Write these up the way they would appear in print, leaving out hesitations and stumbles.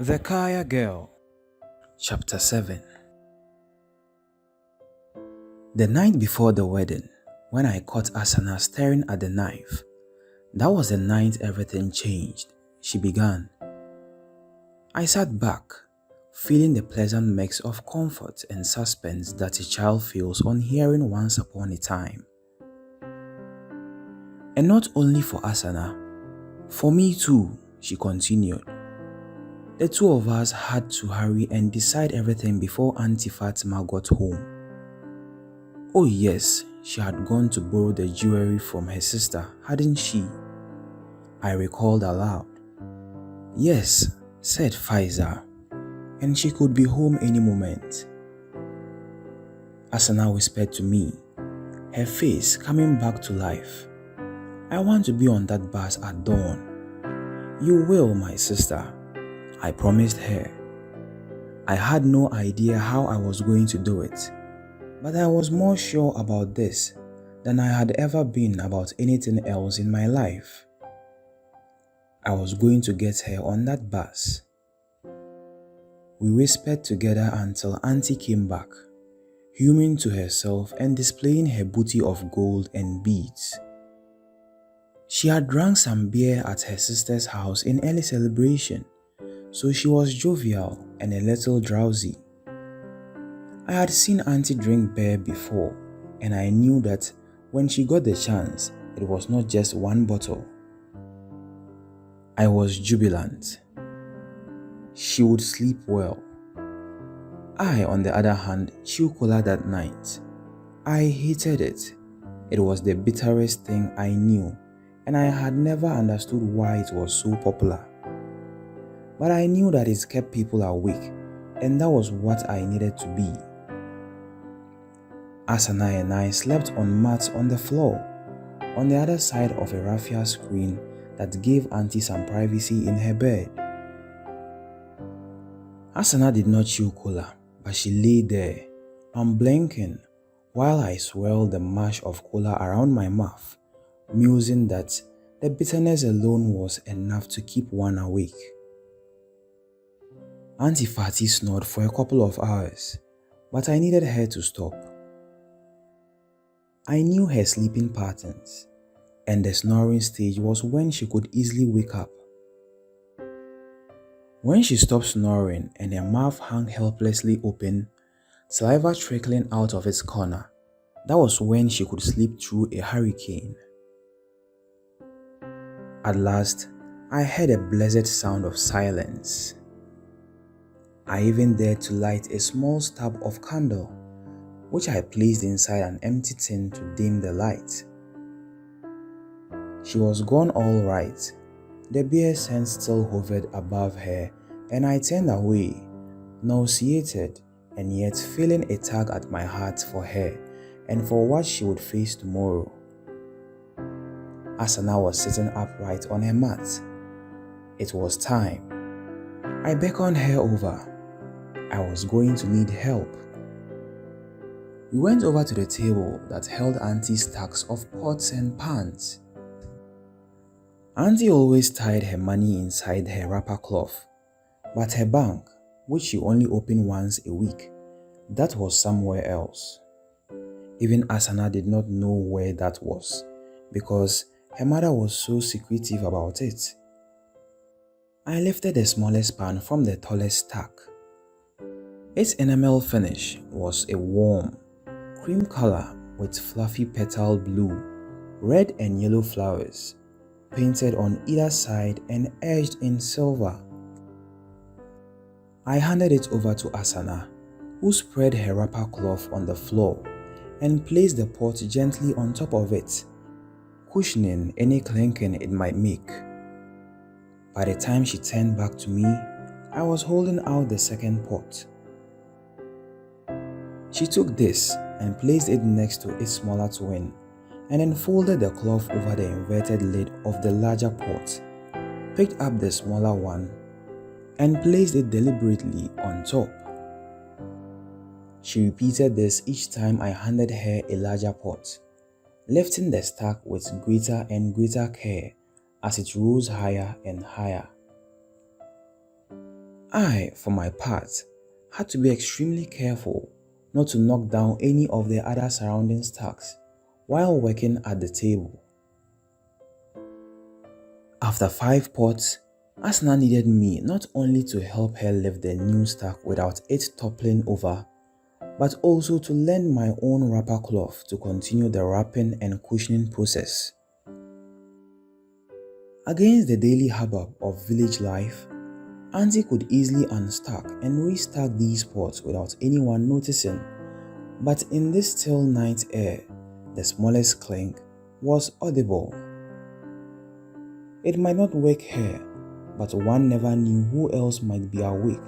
The Kaya Girl. Chapter 7. The night before the wedding, when I caught Asana staring at the knife, that was the night everything changed. She began. I sat back, feeling the pleasant mix of comfort and suspense that a child feels on hearing once upon a time. And not only for Asana, for me too, she continued. The two of us had to hurry and decide everything before Auntie Fatima got home. Oh yes, she had gone to borrow the jewelry from her sister, hadn't she? I recalled aloud. Yes, said Faiza, and she could be home any moment. Asana whispered to me, her face coming back to life. I want to be on that bus at dawn. You will, my sister, I promised her. I had no idea how I was going to do it, but I was more sure about this than I had ever been about anything else in my life. I was going to get her on that bus. We whispered together until Auntie came back, humming to herself and displaying her booty of gold and beads. She had drank some beer at her sister's house in early celebration, so she was jovial and a little drowsy. I had seen Auntie drink beer before, and I knew that when she got the chance, it was not just one bottle. I was jubilant. She would sleep well. I, on the other hand, chewed cola that night. I hated it. It was the bitterest thing I knew, and I had never understood why it was so popular. But I knew that it kept people awake, and that was what I needed to be. Asana and I slept on mats on the floor, on the other side of a raffia screen that gave Auntie some privacy in her bed. Asana did not chew cola, but she lay there, unblinking, while I swirled the mash of cola around my mouth, musing that the bitterness alone was enough to keep one awake. Auntie Fatty snored for a couple of hours, but I needed her to stop. I knew her sleeping patterns, and the snoring stage was when she could easily wake up. When she stopped snoring and her mouth hung helplessly open, saliva trickling out of its corner, that was when she could sleep through a hurricane. At last, I heard a blessed sound of silence. I even dared to light a small stub of candle, which I placed inside an empty tin to dim the light. She was gone all right. The beer scent still hovered above her, and I turned away, nauseated and yet feeling a tug at my heart for her and for what she would face tomorrow. Asana was sitting upright on her mat. It was time. I beckoned her over. I was going to need help. We went over to the table that held Auntie's stacks of pots and pans. Auntie always tied her money inside her wrapper cloth, but her bank, which she only opened once a week, that was somewhere else. Even Asana did not know where that was, because her mother was so secretive about it. I lifted the smallest pan from the tallest stack. Its enamel finish was a warm, cream color with fluffy petal blue, red and yellow flowers, painted on either side and edged in silver. I handed it over to Asana, who spread her wrapper cloth on the floor and placed the pot gently on top of it, cushioning any clinking it might make. By the time she turned back to me, I was holding out the second pot. She took this and placed it next to its smaller twin, and then folded the cloth over the inverted lid of the larger pot, picked up the smaller one, and placed it deliberately on top. She repeated this each time I handed her a larger pot, lifting the stack with greater and greater care as it rose higher and higher. I, for my part, had to be extremely careful not to knock down any of the other surrounding stacks while working at the table. After 5 pots, Asana needed me not only to help her lift the new stack without it toppling over, but also to lend my own wrapper cloth to continue the wrapping and cushioning process. Against the daily hubbub of village life, Auntie could easily unstack and restack these pots without anyone noticing, but in this still night air, the smallest clink was audible. It might not wake her, but one never knew who else might be awake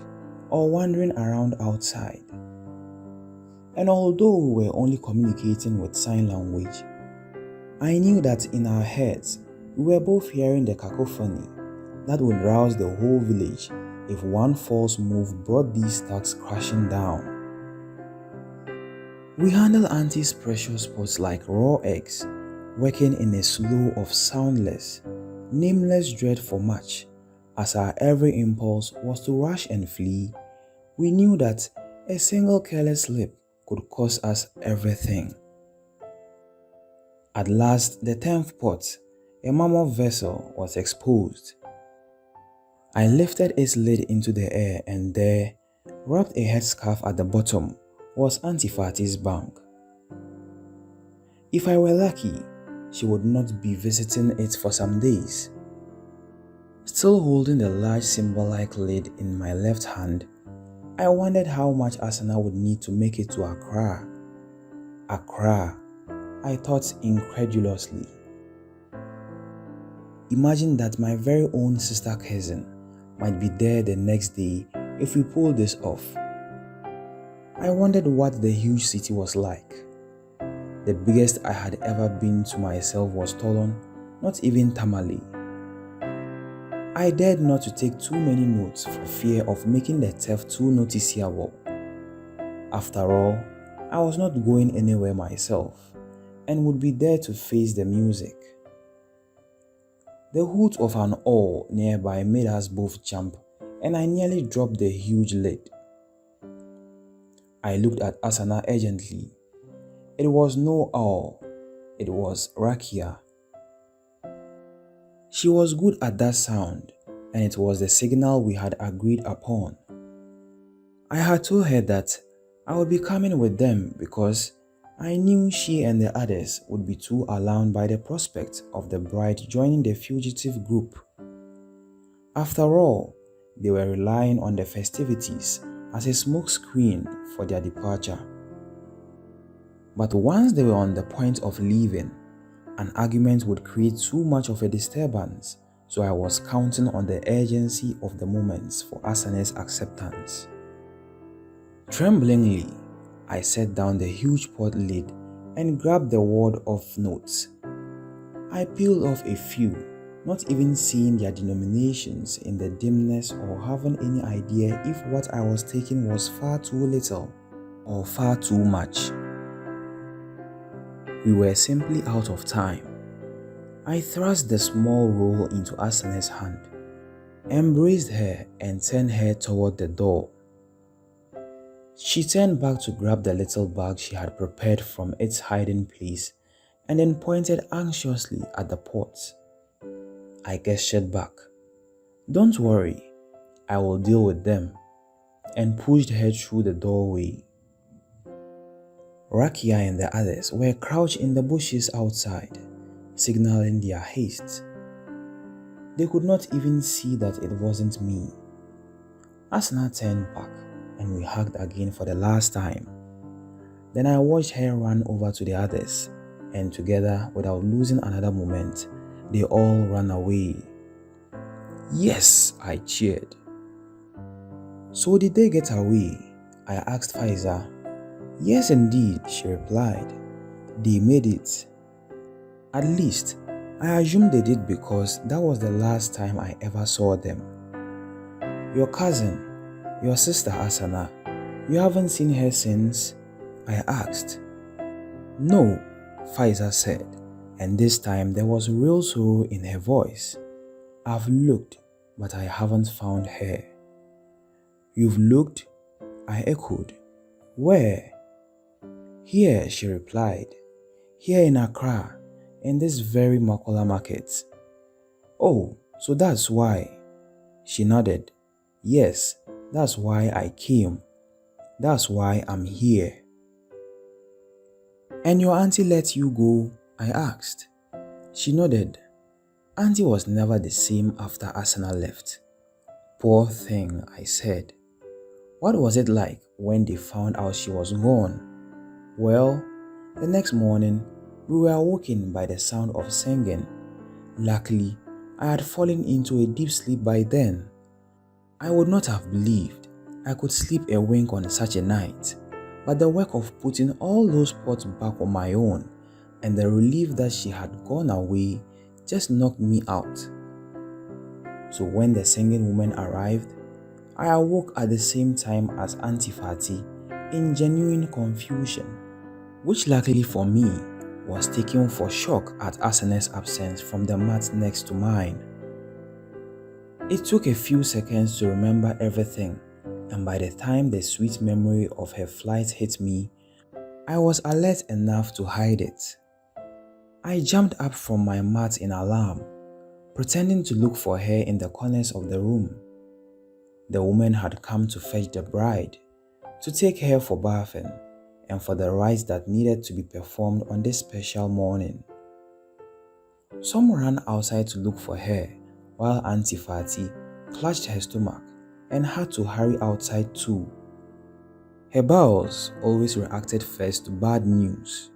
or wandering around outside. And although we were only communicating with sign language, I knew that in our heads we were both hearing the cacophony that would rouse the whole village if one false move brought these stacks crashing down. We handled Auntie's precious pots like raw eggs, working in a slow of soundless, nameless dread for much. As our every impulse was to rush and flee, we knew that a single careless slip could cost us everything. At last, the 10th pot, a mammoth vessel, was exposed. I lifted its lid into the air, and there, wrapped a headscarf at the bottom, was Auntie Fati's bank. If I were lucky, she would not be visiting it for some days. Still holding the large symbol-like lid in my left hand, I wondered how much Asana would need to make it to Accra. Accra, I thought incredulously. Imagine that my very own sister cousin might be there the next day if we pulled this off. I wondered what the huge city was like. The biggest I had ever been to myself was Tolon, not even Tamale. I dared not to take too many notes for fear of making the theft too noticeable. After all, I was not going anywhere myself and would be there to face the music. The hoot of an owl nearby made us both jump, and I nearly dropped the huge lid. I looked at Asana urgently. It was no owl, it was Rakia. She was good at that sound, and it was the signal we had agreed upon. I had told her that I would be coming with them because I knew she and the others would be too alarmed by the prospect of the bride joining the fugitive group. After all, they were relying on the festivities as a smokescreen for their departure. But once they were on the point of leaving, an argument would create too much of a disturbance, so I was counting on the urgency of the moments for Asana's acceptance. Tremblingly, I set down the huge pot lid and grabbed the wad of notes. I peeled off a few, not even seeing their denominations in the dimness or having any idea if what I was taking was far too little or far too much. We were simply out of time. I thrust the small roll into Asana's hand, embraced her and turned her toward the door. She turned back to grab the little bag she had prepared from its hiding place and then pointed anxiously at the pots. I gestured back. "Don't worry, I will deal with them," and pushed her through the doorway. Rakia and the others were crouched in the bushes outside, signaling their haste. They could not even see that it wasn't me. Asana turned back and we hugged again for the last time. Then I watched her run over to the others, and together, without losing another moment, they all ran away. "Yes," I cheered. "So did they get away?" I asked Faiza. "Yes indeed," she replied. "They made it. At least, I assume they did because that was the last time I ever saw them." "Your cousin, your sister Asana, you haven't seen her since?" I asked. "No," Faiza said, and this time there was real sorrow in her voice. "I've looked, but I haven't found her." You've looked? I echoed. Where? Here, she replied. Here in Accra, in this very Makola market. Oh, so that's why. She nodded. Yes, that's why I came. That's why I'm here. And your auntie let you go? I asked. She nodded. Auntie was never the same after Asana left. Poor thing, I said. What was it like when they found out she was gone? Well, the next morning, we were awoken by the sound of singing. Luckily, I had fallen into a deep sleep by then. I would not have believed I could sleep a wink on such a night, but the work of putting all those pots back on my own and the relief that she had gone away just knocked me out. So when the singing woman arrived, I awoke at the same time as Auntie Fatty in genuine confusion, which luckily for me was taken for shock at Asana's absence from the mat next to mine. It took a few seconds to remember everything, and by the time the sweet memory of her flight hit me, I was alert enough to hide it. I jumped up from my mat in alarm, pretending to look for her in the corners of the room. The woman had come to fetch the bride, to take her for bathing, and for the rites that needed to be performed on this special morning. Some ran outside to look for her, while Auntie Fatty clutched her stomach and had to hurry outside too. Her bowels always reacted first to bad news.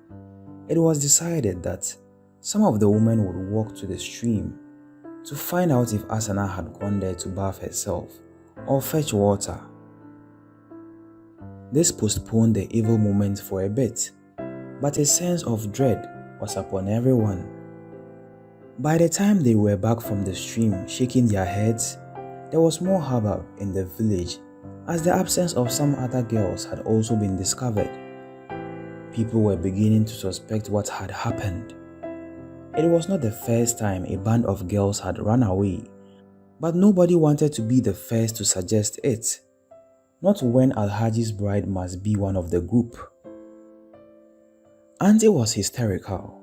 It was decided that some of the women would walk to the stream to find out if Asana had gone there to bath herself or fetch water. This postponed the evil moment for a bit, but a sense of dread was upon everyone. By the time they were back from the stream shaking their heads, there was more hubbub in the village as the absence of some other girls had also been discovered. People were beginning to suspect what had happened. It was not the first time a band of girls had run away, but nobody wanted to be the first to suggest it. Not when Alhaji's bride must be one of the group. Auntie was hysterical,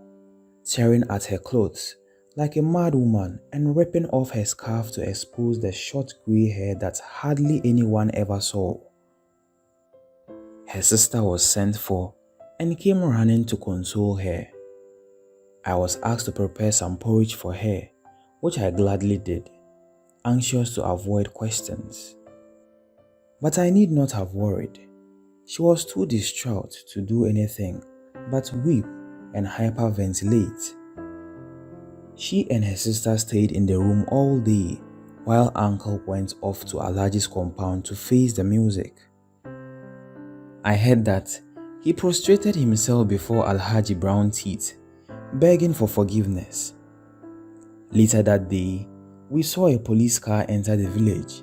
tearing at her clothes like a mad woman and ripping off her scarf to expose the short grey hair that hardly anyone ever saw. Her sister was sent for and came running to console her. I was asked to prepare some porridge for her, which I gladly did, anxious to avoid questions. But I need not have worried. She was too distraught to do anything but weep and hyperventilate. She and her sister stayed in the room all day while Uncle went off to Alhaji's compound to face the music. I heard that he prostrated himself before Alhaji Brown Teeth, begging for forgiveness. Later that day, we saw a police car enter the village.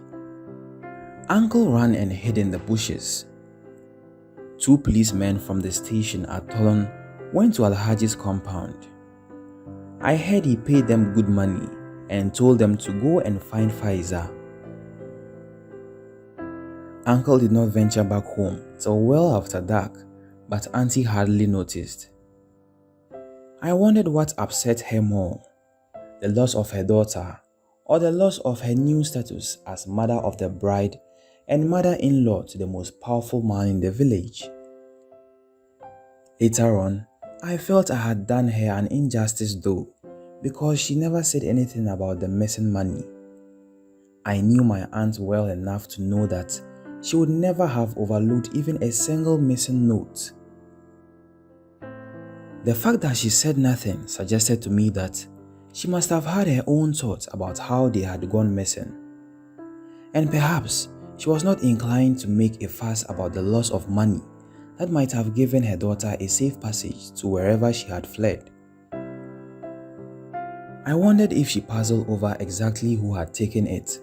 Uncle ran and hid in the bushes. 2 policemen from the station at Tolon went to Alhaji's compound. I heard he paid them good money and told them to go and find Faiza. Uncle did not venture back home till well after dark, but Auntie hardly noticed. I wondered what upset her more, the loss of her daughter or the loss of her new status as mother of the bride and mother-in-law to the most powerful man in the village. Later on, I felt I had done her an injustice though, because she never said anything about the missing money. I knew my aunt well enough to know that she would never have overlooked even a single missing note. The fact that she said nothing suggested to me that she must have had her own thoughts about how they had gone missing. And perhaps she was not inclined to make a fuss about the loss of money that might have given her daughter a safe passage to wherever she had fled. I wondered if she puzzled over exactly who had taken it,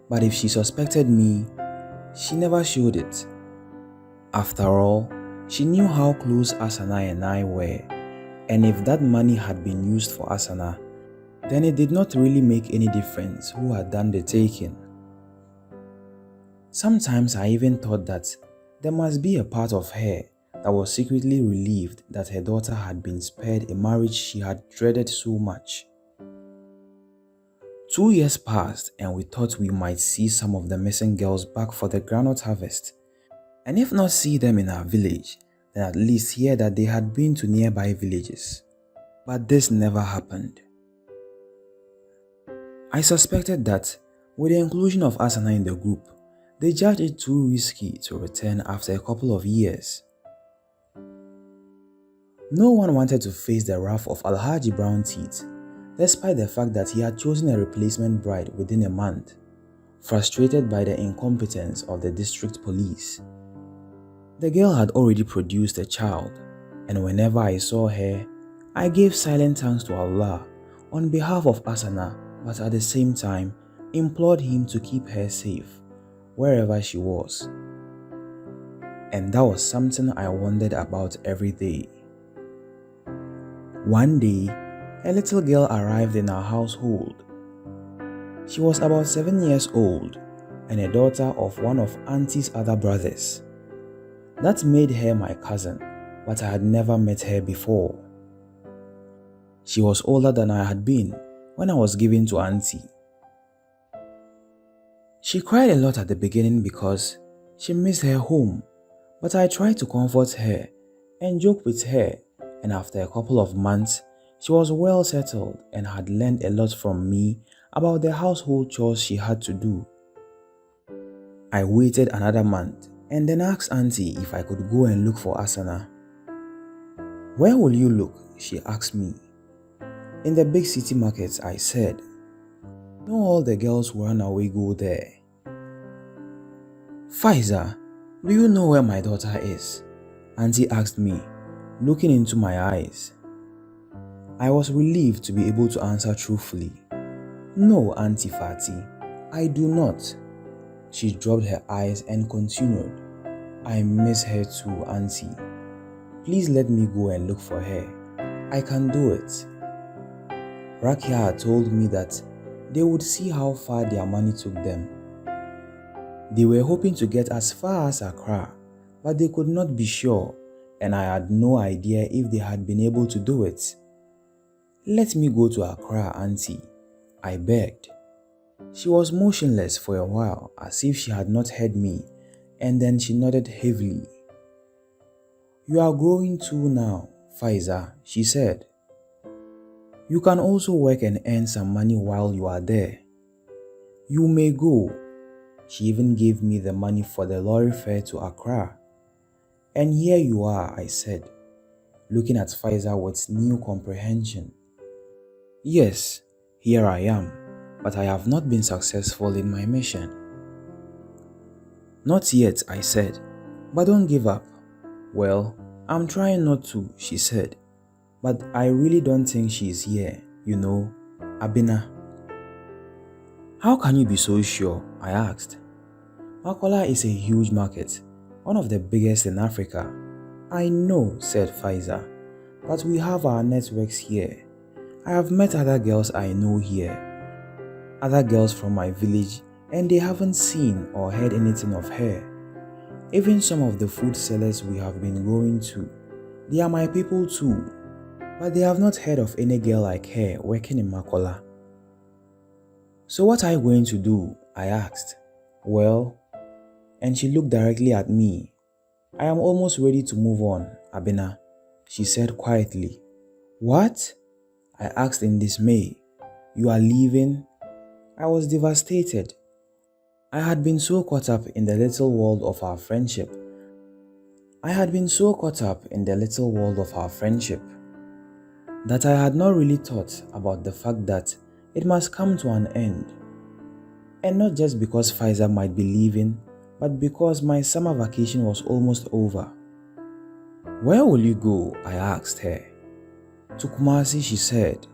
but if she suspected me, she never showed it. After all, she knew how close Asana and I were, and if that money had been used for Asana, then it did not really make any difference who had done the taking. Sometimes I even thought that there must be a part of her that was secretly relieved that her daughter had been spared a marriage she had dreaded so much. 2 years passed and we thought we might see some of the missing girls back for the groundnut harvest. And if not see them in our village, then at least hear that they had been to nearby villages. But this never happened. I suspected that with the inclusion of Asana in the group, they judged it too risky to return after a couple of years. No one wanted to face the wrath of Alhaji Brown Teeth, despite the fact that he had chosen a replacement bride within a month, frustrated by the incompetence of the district police. The girl had already produced a child, and whenever I saw her, I gave silent thanks to Allah on behalf of Asana, but at the same time implored him to keep her safe wherever she was. And that was something I wondered about every day. One day, a little girl arrived in our household. She was about 7 years old and a daughter of one of Auntie's other brothers. That made her my cousin, but I had never met her before. She was older than I had been when I was given to Auntie. She cried a lot at the beginning because she missed her home, but I tried to comfort her and joke with her, and after a couple of months, she was well settled and had learned a lot from me about the household chores she had to do. I waited another month and then asked Auntie if I could go and look for Asana. "Where will you look?" she asked me. "In the big city markets," I said. "No, all the girls who run away go there." "Faiza, do you know where my daughter is?" Auntie asked me, looking into my eyes. I was relieved to be able to answer truthfully. "No, Auntie Fati, I do not." She dropped her eyes and continued, "I miss her too, Auntie. Please let me go and look for her. I can do it." Rakia had told me that they would see how far their money took them. They were hoping to get as far as Accra, but they could not be sure, and I had no idea if they had been able to do it. "Let me go to Accra, Auntie," I begged. She was motionless for a while as if she had not heard me, and then she nodded heavily. "You are growing too now, Faiza," she said. "You can also work and earn some money while you are there. You may go." She even gave me the money for the lorry fare to Accra. "And here you are," I said, looking at Faiza with new comprehension. "Yes, here I am, but I have not been successful in my mission." "Not yet," I said, "but don't give up." "Well, I'm trying not to," she said, "but I really don't think she is here, you know, Abina." "How can you be so sure?" I asked. "Makola is a huge market, one of the biggest in Africa." "I know," said Faiza, "but we have our networks here. I have met other girls I know here, other girls from my village, and they haven't seen or heard anything of her. Even some of the food sellers we have been going to, they are my people too, but they have not heard of any girl like her working in Makola." "So what are you going to do?" I asked. "Well," and she looked directly at me, "I am almost ready to move on, Abina," she said quietly. "What?" I asked in dismay. "You are leaving?" I was devastated. I had been so caught up in the little world of our friendship. That I had not really thought about the fact that it must come to an end. And not just because Faiza might be leaving, but because my summer vacation was almost over. "Where will you go?" I asked her. "To Kumasi," she said.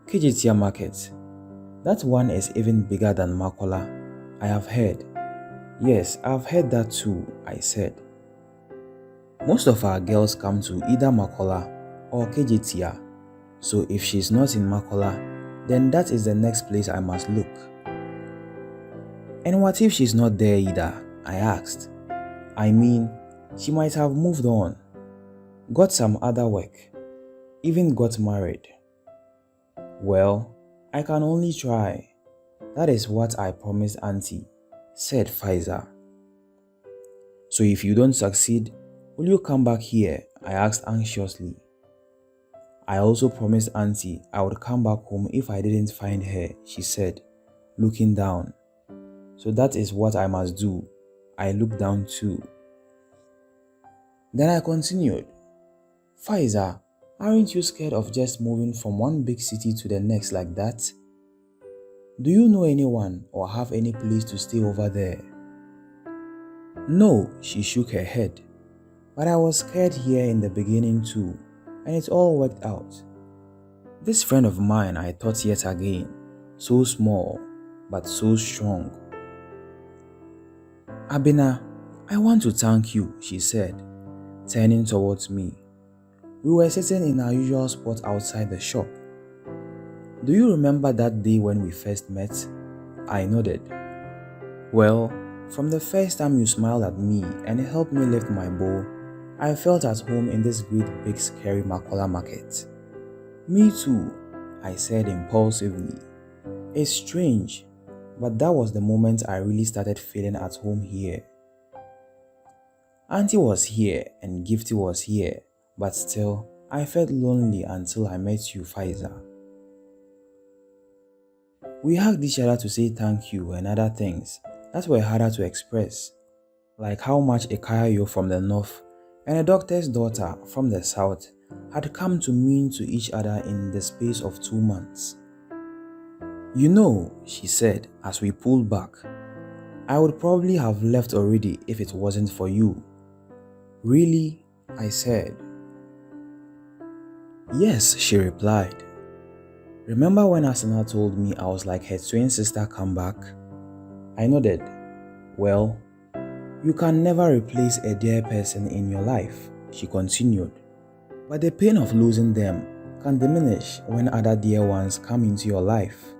"Kejetia Market. That one is even bigger than Makola, I have heard." "Yes, I've heard that too," I said. "Most of our girls come to either Makola or Kejetia, so if she's not in Makola, then that is the next place I must look." And what if she's not there either? I asked. I mean, she might have moved on, got some other work, even got married. Well, I can only try. That is what I promised Auntie, said Faiza. So if you don't succeed, will you come back here? I asked anxiously. I also promised Auntie I would come back home if I didn't find her, she said, looking down. So that is what I must do. I looked down too. Then I continued. Faiza, aren't you scared of just moving from one big city to the next like that? Do you know anyone or have any place to stay over there? No, she shook her head. But I was scared here in the beginning too, and it all worked out. This friend of mine, I thought yet again, so small, but so strong. Abena, I want to thank you, she said, turning towards me. We were sitting in our usual spot outside the shop. Do you remember that day when we first met? I nodded. Well, from the first time you smiled at me and helped me lift my bowl, I felt at home in this great big scary Makola market. Me too, I said impulsively. It's strange, but that was the moment I really started feeling at home here. Auntie was here and Gifty was here, but still, I felt lonely until I met you, Faiza. We hugged each other to say thank you and other things that were harder to express, like how much a Kayayo from the north and a doctor's daughter from the south had come to mean to each other in the space of 2 months. You know, she said as we pulled back, I would probably have left already if it wasn't for you. Really? I said. Yes, she replied. Remember when Asana told me I was like her twin sister come back? I nodded. Well, you can never replace a dear person in your life, she continued. But the pain of losing them can diminish when other dear ones come into your life.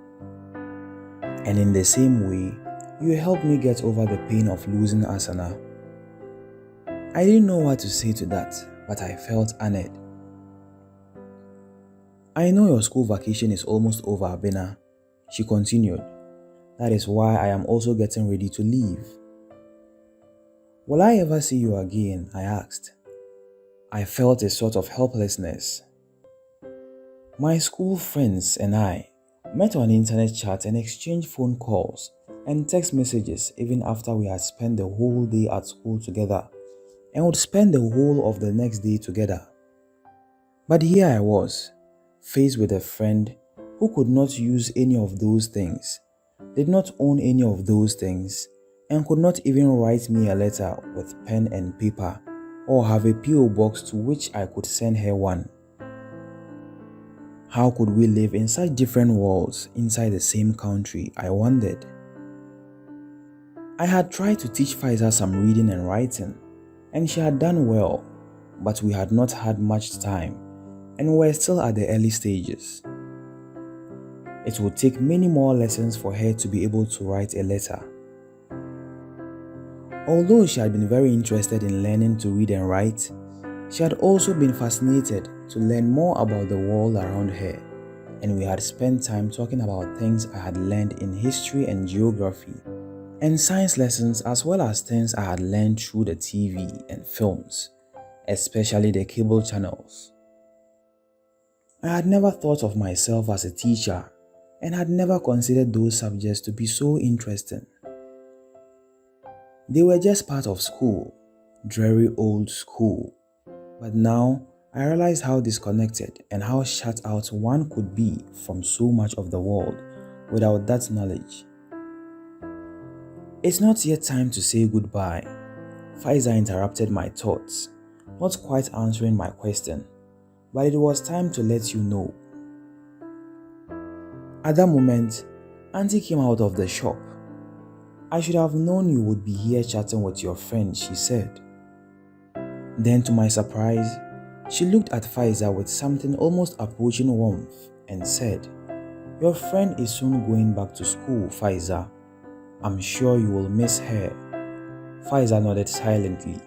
And in the same way, you helped me get over the pain of losing Asana. I didn't know what to say to that, but I felt honored. I know your school vacation is almost over, Abena, she continued. That is why I am also getting ready to leave. Will I ever see you again? I asked. I felt a sort of helplessness. My school friends and I met on internet chat and exchanged phone calls and text messages even after we had spent the whole day at school together and would spend the whole of the next day together. But here I was, faced with a friend who could not use any of those things, did not own any of those things, and could not even write me a letter with pen and paper or have a PO box to which I could send her one. How could we live in such different worlds inside the same country, I wondered. I had tried to teach Faiza some reading and writing, and she had done well, but we had not had much time and were still at the early stages. It would take many more lessons for her to be able to write a letter. Although she had been very interested in learning to read and write, she had also been fascinated to learn more about the world around her, and we had spent time talking about things I had learned in history and geography, and science lessons as well as things I had learned through the TV and films, especially the cable channels. I had never thought of myself as a teacher and had never considered those subjects to be so interesting. They were just part of school, dreary old school. But now I realized how disconnected and how shut out one could be from so much of the world without that knowledge. It's not yet time to say goodbye. Faiza interrupted my thoughts, not quite answering my question, but it was time to let you know. At that moment, Auntie came out of the shop. I should have known you would be here chatting with your friend, she said. Then to my surprise, she looked at Faiza with something almost approaching warmth and said, Your friend is soon going back to school, Faiza. I'm sure you will miss her. Faiza nodded silently.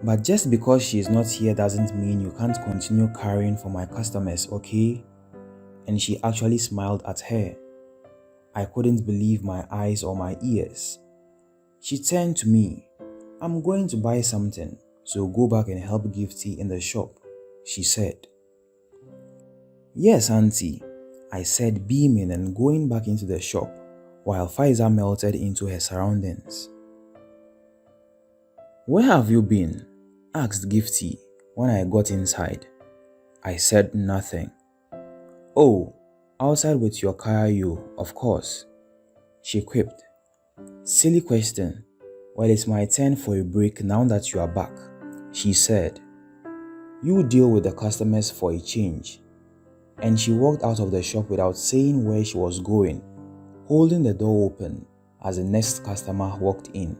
But just because she is not here doesn't mean you can't continue caring for my customers, okay? And she actually smiled at her. I couldn't believe my eyes or my ears. She turned to me. I'm going to buy something, so go back and help Gifty in the shop, she said. Yes, Auntie, I said, beaming and going back into the shop, while Faiza melted into her surroundings. Where have you been? Asked Gifty when I got inside. I said nothing. Oh, outside with your Kayayo, of course, she quipped. Silly question. Well, it's my turn for a break now that you are back, she said. You deal with the customers for a change. And she walked out of the shop without saying where she was going, holding the door open as the next customer walked in.